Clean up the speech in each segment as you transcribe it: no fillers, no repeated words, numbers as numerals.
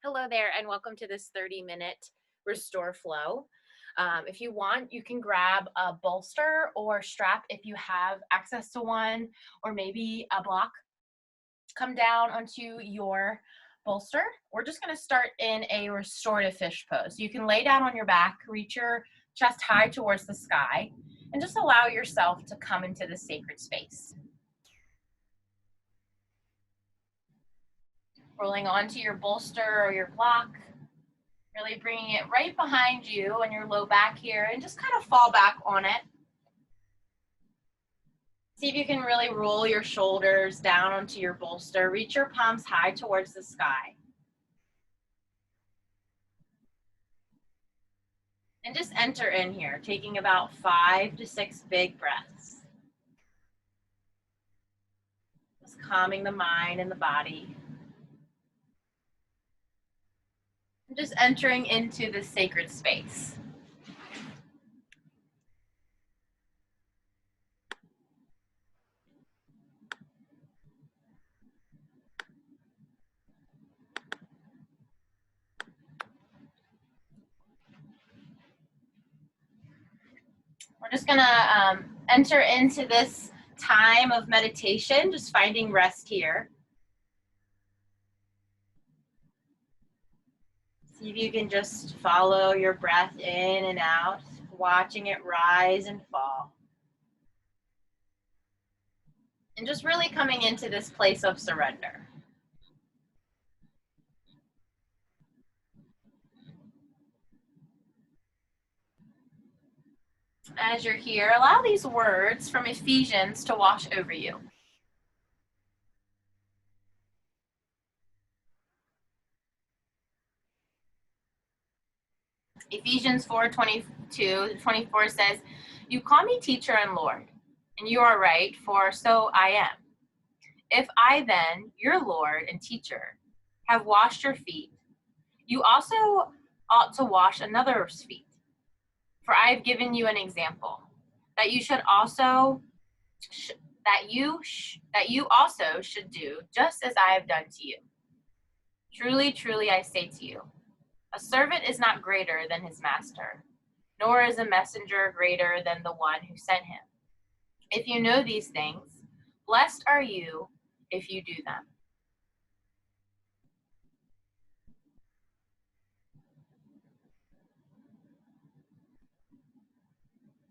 Hello there, and welcome to this 30-minute restore flow. If you want, you can grab a bolster or strap if you have access to one, or maybe a block. Come down onto your bolster. We're just going to start in a restorative fish pose. You can lay down on your back, reach your chest high towards the sky, and just allow yourself to come into the sacred space. Rolling onto your bolster or your block. Really bringing it right behind you on your low back here and just kind of fall back on it. See if you can really roll your shoulders down onto your bolster. Reach your palms high towards the sky. And just enter in here, taking about 5 to 6 big breaths. Just calming the mind and the body. And just entering into this sacred space. We're just gonna enter into this time of meditation, just finding rest here. See if you can just follow your breath in and out, watching it rise and fall. And just really coming into this place of surrender. As you're here, allow these words from Ephesians to wash over you. Ephesians 4:22-24 says, "You call me teacher and Lord, and you are right, for so I am. If I then, your Lord and teacher, have washed your feet, you also ought to wash another's feet. For I have given you an example, that you also should do just as I have done to you. Truly, truly, I say to you, a servant is not greater than his master, nor is a messenger greater than the one who sent him. If you know these things, blessed are you if you do them."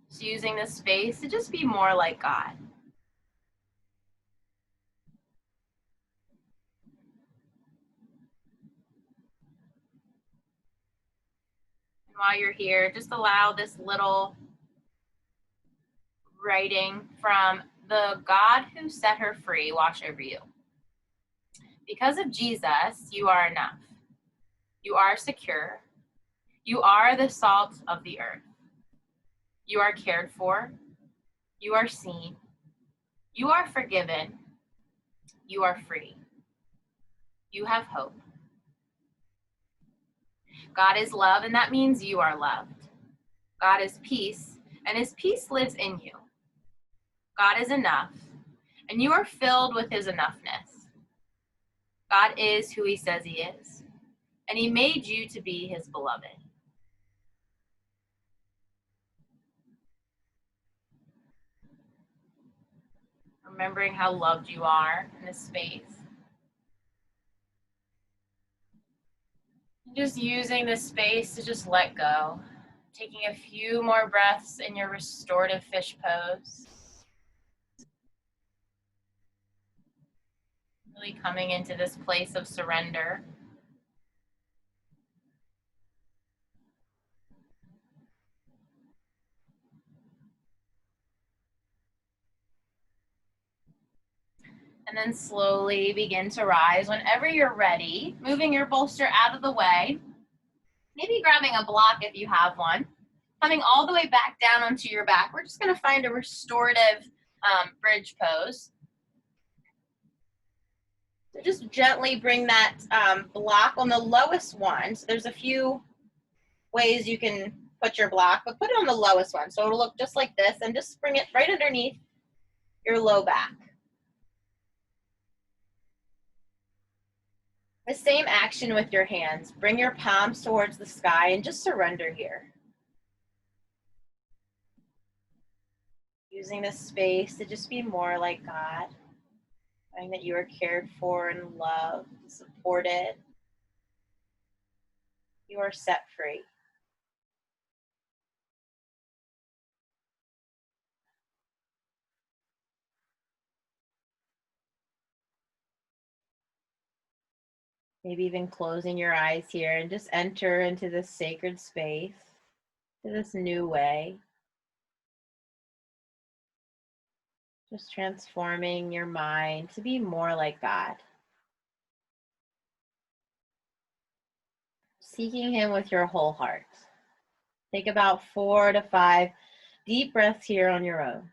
So using this space to just be more like God. And while you're here, just allow this little writing from the God who set her free wash over you. Because of Jesus, you are enough. You are secure. You are the salt of the earth. You are cared for. You are seen. You are forgiven. You are free. You have hope. God is love, and that means you are loved. God is peace, and his peace lives in you. God is enough, and you are filled with his enoughness. God is who he says he is, and he made you to be his beloved. Remembering how loved you are in this space. Just using this space to just let go. Taking a few more breaths in your restorative fish pose. Really coming into this place of surrender. And then slowly begin to rise. Whenever you're ready, moving your bolster out of the way. Maybe grabbing a block if you have one. Coming all the way back down onto your back. We're just going to find a restorative bridge pose. So just gently bring that block on the lowest one. So there's a few ways you can put your block, but put it on the lowest one. So it'll look just like this, and just bring it right underneath your low back. The same action with your hands. Bring your palms towards the sky and just surrender here. Using this space to just be more like God. Knowing that you are cared for and loved, supported. You are set free. Maybe even closing your eyes here and just enter into this sacred space, to this new way. Just transforming your mind to be more like God. Seeking Him with your whole heart. Take about 4 to 5 deep breaths here on your own.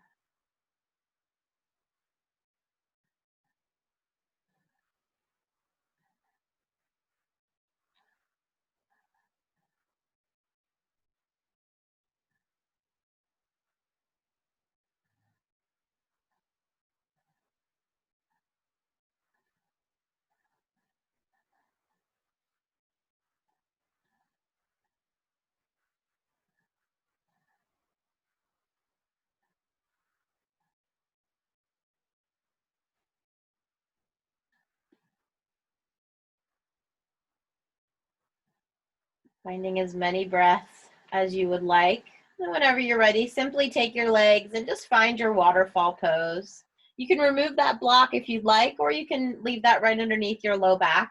Finding as many breaths as you would like. And whenever you're ready, simply take your legs and just find your waterfall pose. You can remove that block if you'd like, or you can leave that right underneath your low back.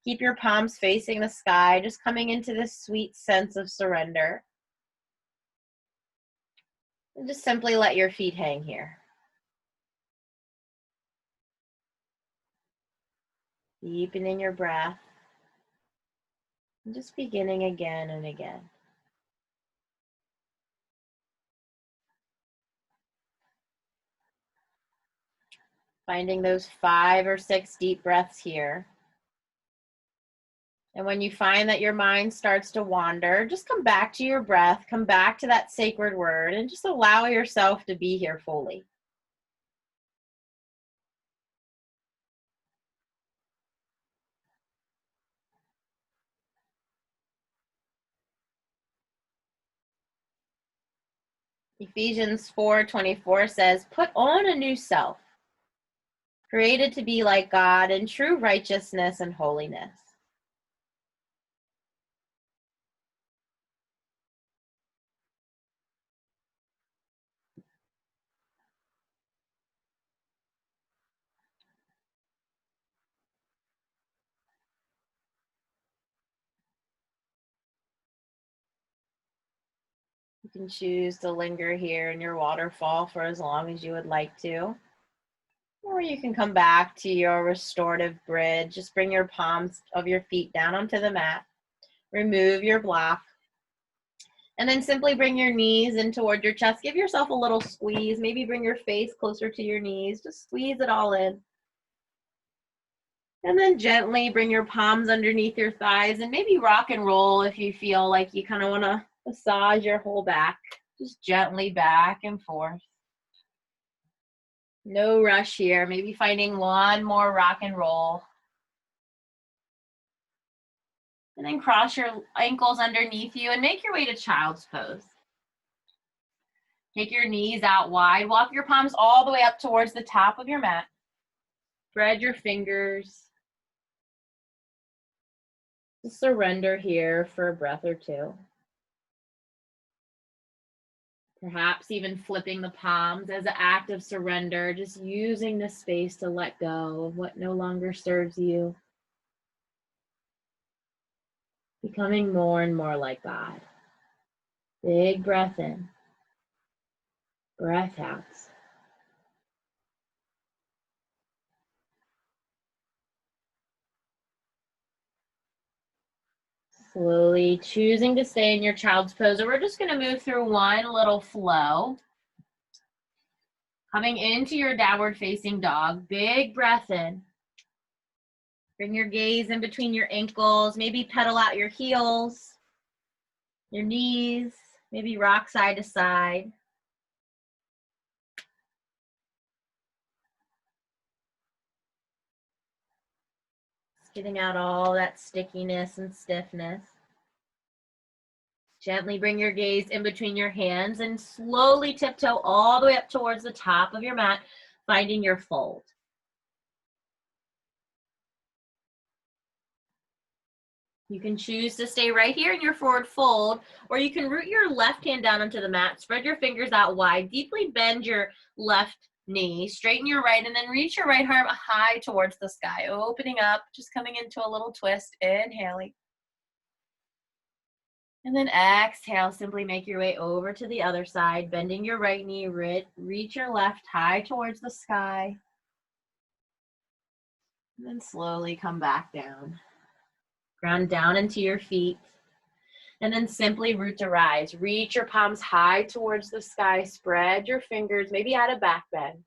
Keep your palms facing the sky, just coming into this sweet sense of surrender. And just simply let your feet hang here. Deepening your breath. And just beginning again and again. Finding those 5 or 6 deep breaths here. And when you find that your mind starts to wander, just come back to your breath, come back to that sacred word, and just allow yourself to be here fully. Ephesians 4:24 says, "Put on a new self, created to be like God in true righteousness and holiness." You can choose to linger here in your waterfall for as long as you would like to. Or you can come back to your restorative bridge. Just bring your palms of your feet down onto the mat. Remove your block. And then simply bring your knees in toward your chest. Give yourself a little squeeze. Maybe bring your face closer to your knees. Just squeeze it all in. And then gently bring your palms underneath your thighs and maybe rock and roll if you feel like you kind of want to massage your whole back. Just gently back and forth. No rush here. Maybe finding one more rock and roll. And then cross your ankles underneath you and make your way to child's pose. Take your knees out wide. Walk your palms all the way up towards the top of your mat. Spread your fingers. Just surrender here for a breath or two. Perhaps even flipping the palms as an act of surrender, just using the space to let go of what no longer serves you. Becoming more and more like God. Big breath in, breath out. Slowly choosing to stay in your child's pose. And we're just going to move through one little flow. Coming into your downward facing dog. Big breath in. Bring your gaze in between your ankles. Maybe pedal out your heels, your knees. Maybe rock side to side. Getting out all that stickiness and stiffness. Gently bring your gaze in between your hands and slowly tiptoe all the way up towards the top of your mat, finding your fold. You can choose to stay right here in your forward fold, or you can root your left hand down onto the mat, spread your fingers out wide, deeply bend your left knee, straighten your right, and then reach your right arm high towards the sky, opening up, just coming into a little twist, inhaling. And then exhale, simply make your way over to the other side, bending your right knee, reach your left high towards the sky. And then slowly come back down. Ground down into your feet. And then simply root to rise. Reach your palms high towards the sky, spread your fingers, maybe add a back bend.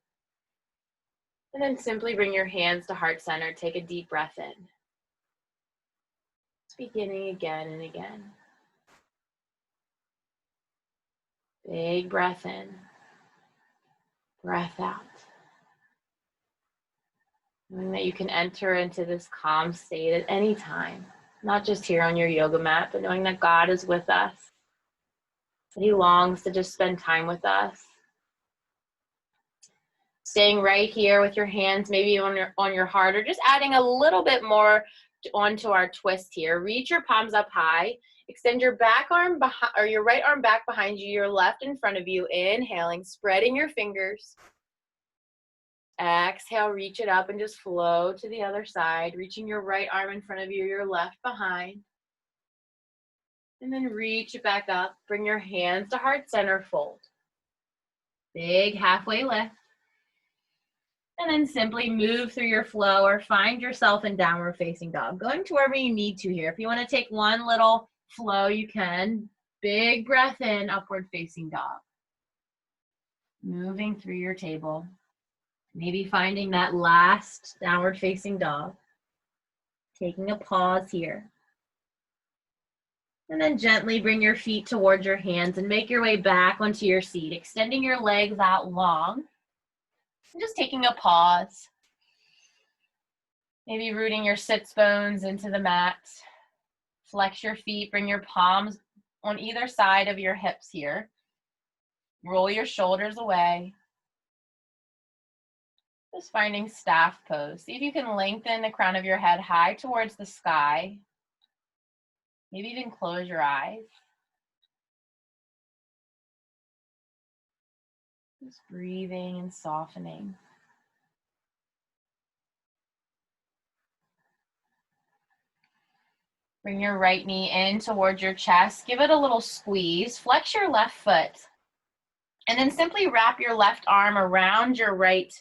And then simply bring your hands to heart center, take a deep breath in. It's beginning again and again. Big breath in, breath out. Knowing that you can enter into this calm state at any time, not just here on your yoga mat, but knowing that God is with us, that He longs to just spend time with us. Staying right here with your hands maybe on your heart, or just adding a little bit more onto our twist here. Reach your palms up high. Extend your back arm behind, or your right arm back behind you, your left in front of you. Inhaling, spreading your fingers. Exhale, reach it up and just flow to the other side. Reaching your right arm in front of you, your left behind. And then reach it back up. Bring your hands to heart center, fold. Big halfway lift. And then simply move through your flow or find yourself in downward facing dog. Going to wherever you need to here. If you want to take one little flow, you can. Big breath in, upward facing dog. Moving through your table. Maybe finding that last downward facing dog. Taking a pause here. And then gently bring your feet towards your hands and make your way back onto your seat, extending your legs out long. And just taking a pause. Maybe rooting your sits bones into the mat. Flex your feet, bring your palms on either side of your hips here. Roll your shoulders away. Just finding staff pose. See if you can lengthen the crown of your head high towards the sky. Maybe even close your eyes. Just breathing and softening. Bring your right knee in towards your chest. Give it a little squeeze. Flex your left foot. And then simply wrap your left arm around your right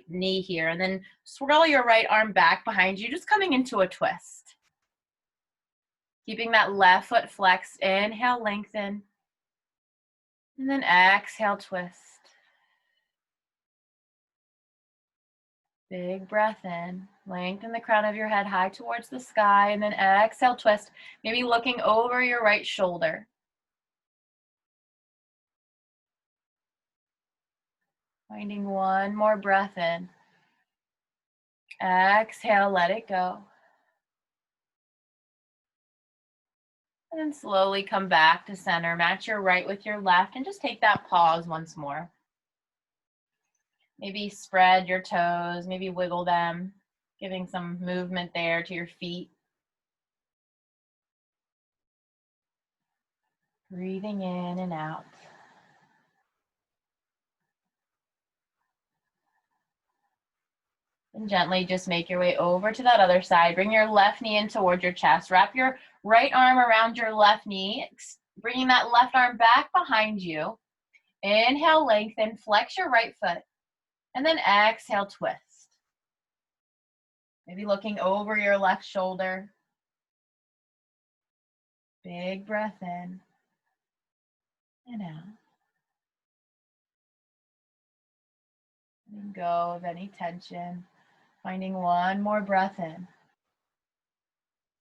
knee here. And then swirl your right arm back behind you, just coming into a twist. Keeping that left foot flexed. Inhale, lengthen. And then exhale, twist. Big breath in. Lengthen the crown of your head high towards the sky. And then exhale, twist. Maybe looking over your right shoulder. Finding one more breath in. Exhale, let it go. And then slowly come back to center. Match your right with your left and just take that pause once more. Maybe spread your toes, maybe wiggle them, giving some movement there to your feet. Breathing in and out. And gently just make your way over to that other side. Bring your left knee in towards your chest. Wrap your right arm around your left knee, bringing that left arm back behind you. Inhale, lengthen, flex your right foot. And then exhale, twist. Maybe looking over your left shoulder. Big breath in and out. Letting go of any tension. Finding one more breath in.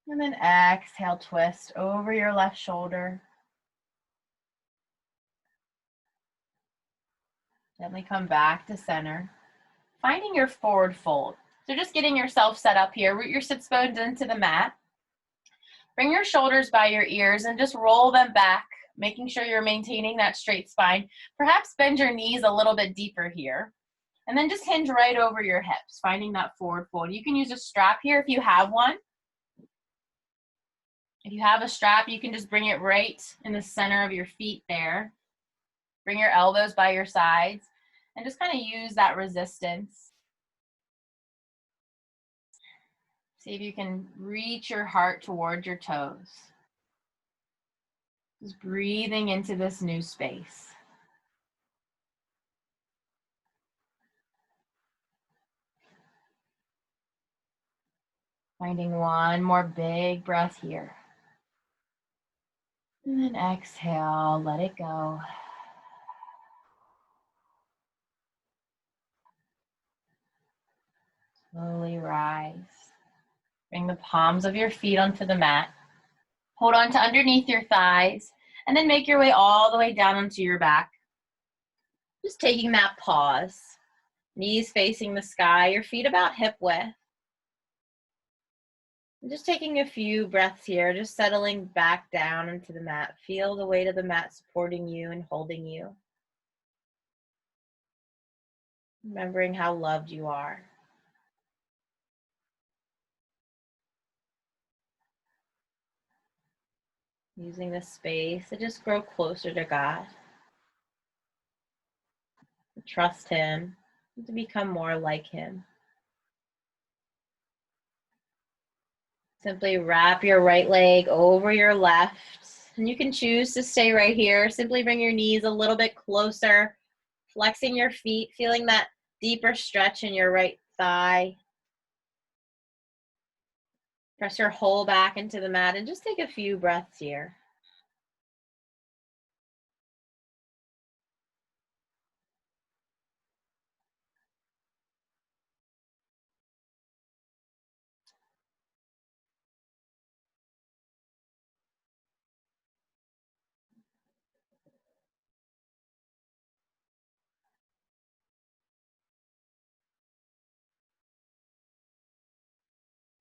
And then exhale, twist over your left shoulder. Gently come back to center. Finding your forward fold. So just getting yourself set up here. Root your sits bones into the mat. Bring your shoulders by your ears and just roll them back, making sure you're maintaining that straight spine. Perhaps bend your knees a little bit deeper here. And then just hinge right over your hips, finding that forward fold. You can use a strap here if you have one. If you have a strap, you can just bring it right in the center of your feet there. Bring your elbows by your sides and just kind of use that resistance. See if you can reach your heart towards your toes. Just breathing into this new space. Finding one more big breath here. And then exhale, let it go. Slowly rise. Bring the palms of your feet onto the mat. Hold on to underneath your thighs, and then make your way all the way down onto your back. Just taking that pause. Knees facing the sky, your feet about hip width. And just taking a few breaths here, just settling back down into the mat. Feel the weight of the mat supporting you and holding you. Remembering how loved you are. Using the space to just grow closer to God. To trust Him, and to become more like Him. Simply wrap your right leg over your left. And you can choose to stay right here. Simply bring your knees a little bit closer, flexing your feet, feeling that deeper stretch in your right thigh. Press your whole back into the mat and just take a few breaths here.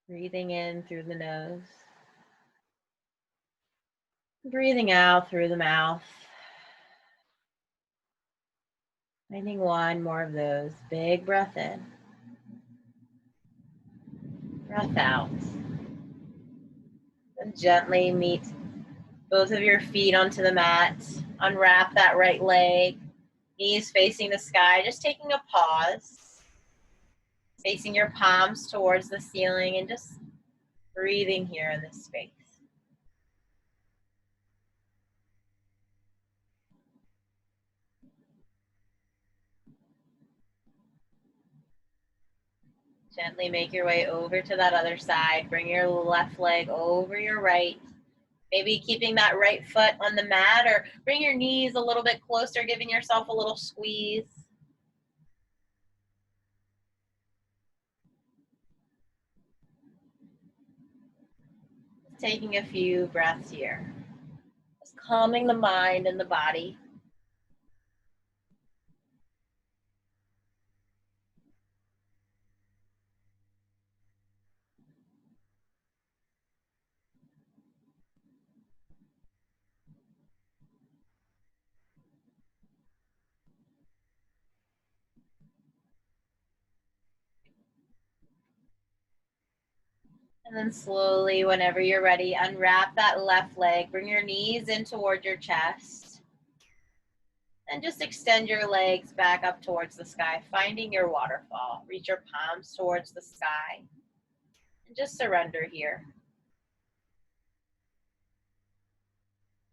Breathing in through the nose. Breathing out through the mouth. Finding one more of those. Big breath in. Breath out. And gently meet both of your feet onto the mat. Unwrap that right leg. Knees facing the sky. Just taking a pause. Facing your palms towards the ceiling and just breathing here in this space. Gently make your way over to that other side. Bring your left leg over your right. Maybe keeping that right foot on the mat, or bring your knees a little bit closer, giving yourself a little squeeze. Just taking a few breaths here. Just calming the mind and the body. And then slowly, whenever you're ready, unwrap that left leg. Bring your knees in toward your chest. And just extend your legs back up towards the sky, finding your waterfall. Reach your palms towards the sky. And just surrender here.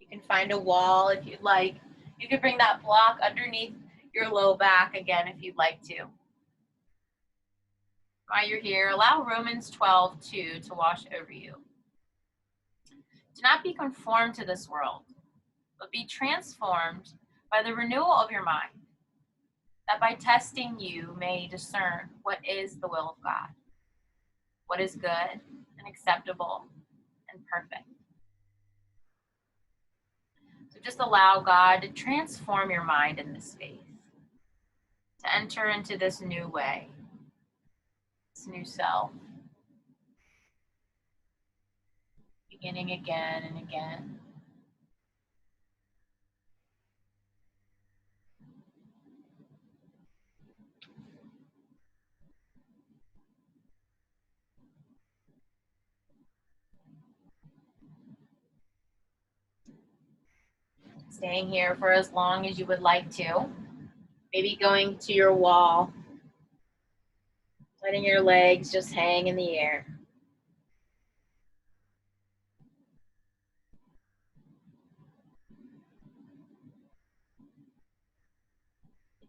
You can find a wall if you'd like. You can bring that block underneath your low back again if you'd like to. While you're here, allow Romans 12:2 to wash over you. Do not be conformed to this world, but be transformed by the renewal of your mind, that by testing you may discern what is the will of God, what is good and acceptable and perfect. So just allow God to transform your mind in this space, to enter into this new way. this new self. Beginning again and again. Staying here for as long as you would like to. Maybe going to your wall, letting your legs just hang in the air.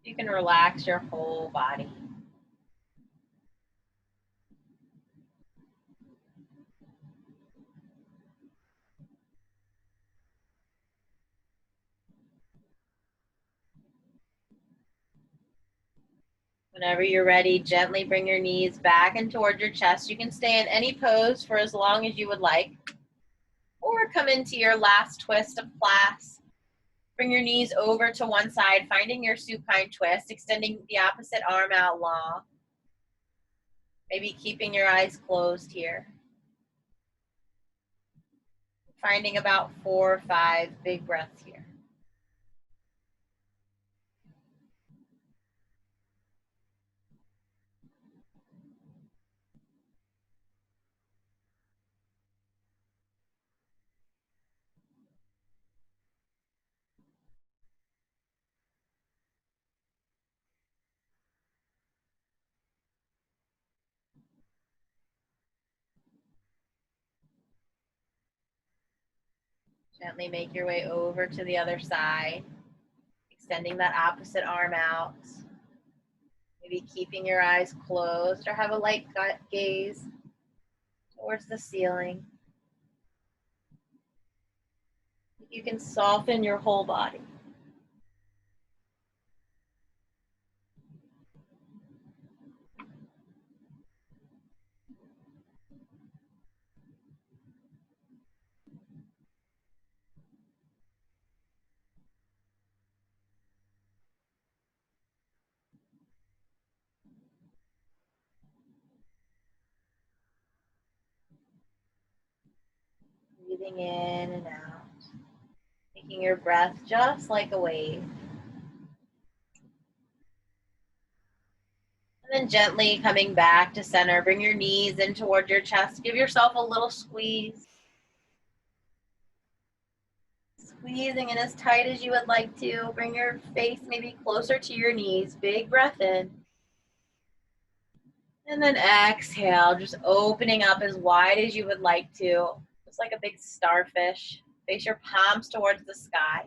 You can relax your whole body. Whenever you're ready, gently bring your knees back and towards your chest. You can stay in any pose for as long as you would like, or come into your last twist of class. Bring your knees over to one side, finding your supine twist, extending the opposite arm out long. Maybe keeping your eyes closed here. Finding about 4 or 5 big breaths here. Gently make your way over to the other side, extending that opposite arm out. Maybe keeping your eyes closed or have a light gaze towards the ceiling. You can soften your whole body. Breathing in and out. Taking your breath just like a wave. And then gently coming back to center. Bring your knees in toward your chest. Give yourself a little squeeze. Squeezing in as tight as you would like to. Bring your face maybe closer to your knees. Big breath in. And then exhale, just opening up as wide as you would like to. Just like a big starfish. Face your palms towards the sky.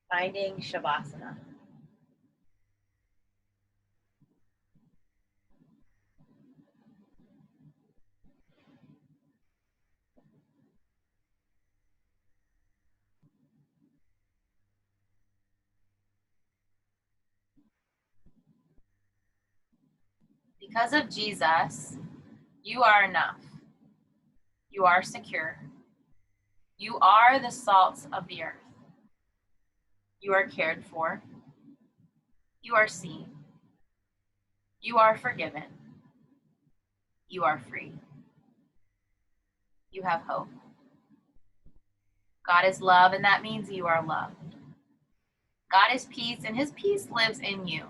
Finding Shavasana. Because of Jesus, you are enough. You are secure. You are the salt of the earth. You are cared for. You are seen. You are forgiven. You are free. You have hope. God is love, and that means you are loved. God is peace, and his peace lives in you.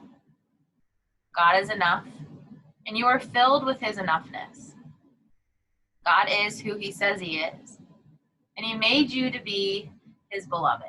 God is enough, and you are filled with his enoughness. God is who he says he is, and he made you to be his beloved.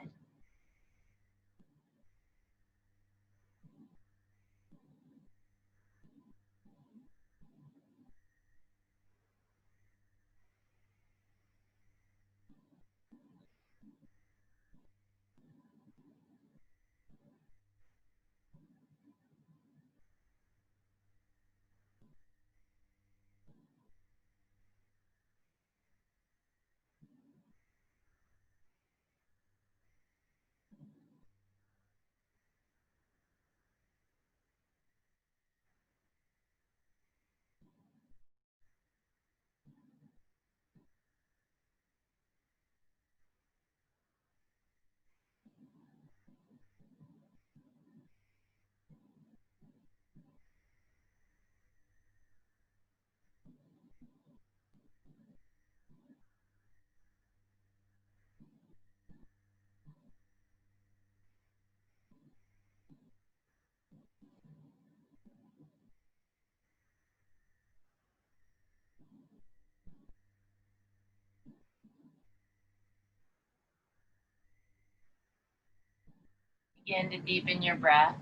Begin to deepen your breath.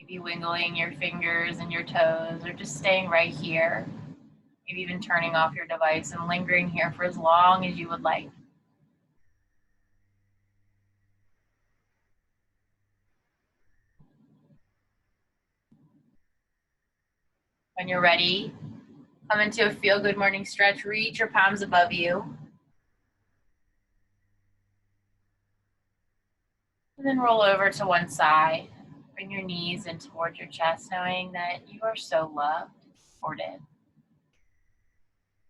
Maybe wiggling your fingers and your toes, or just staying right here. Maybe even turning off your device and lingering here for as long as you would like. When you're ready, come into a Feel Good morning stretch. Reach your palms above you. And then roll over to one side. Bring your knees in towards your chest, knowing that you are so loved, supported.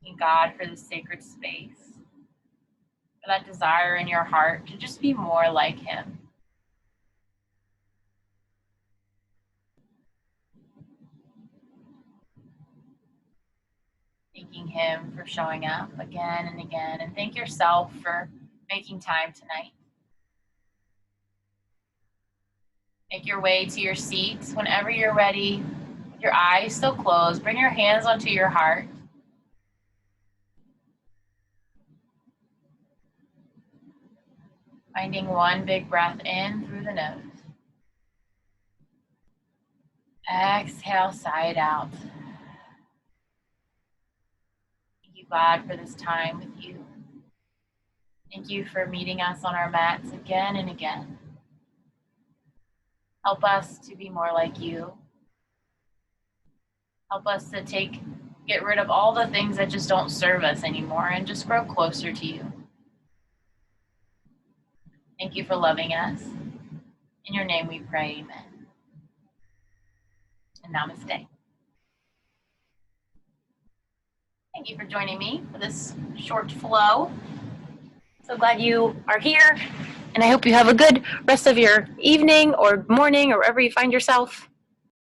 Thank God for this sacred space, for that desire in your heart to just be more like Him. Thanking Him for showing up again and again, and thank yourself for making time tonight. Make your way to your seats. Whenever you're ready, with your eyes still closed, bring your hands onto your heart. Finding one big breath in through the nose. Exhale, sigh it out. Thank you, God, for this time with you. Thank you for meeting us on our mats again and again. Help us to be more like you. Help us to get rid of all the things that just don't serve us anymore and just grow closer to you. Thank you for loving us. In your name we pray, amen. And namaste. Thank you for joining me for this short flow. So glad you are here, and I hope you have a good rest of your evening or morning or wherever you find yourself.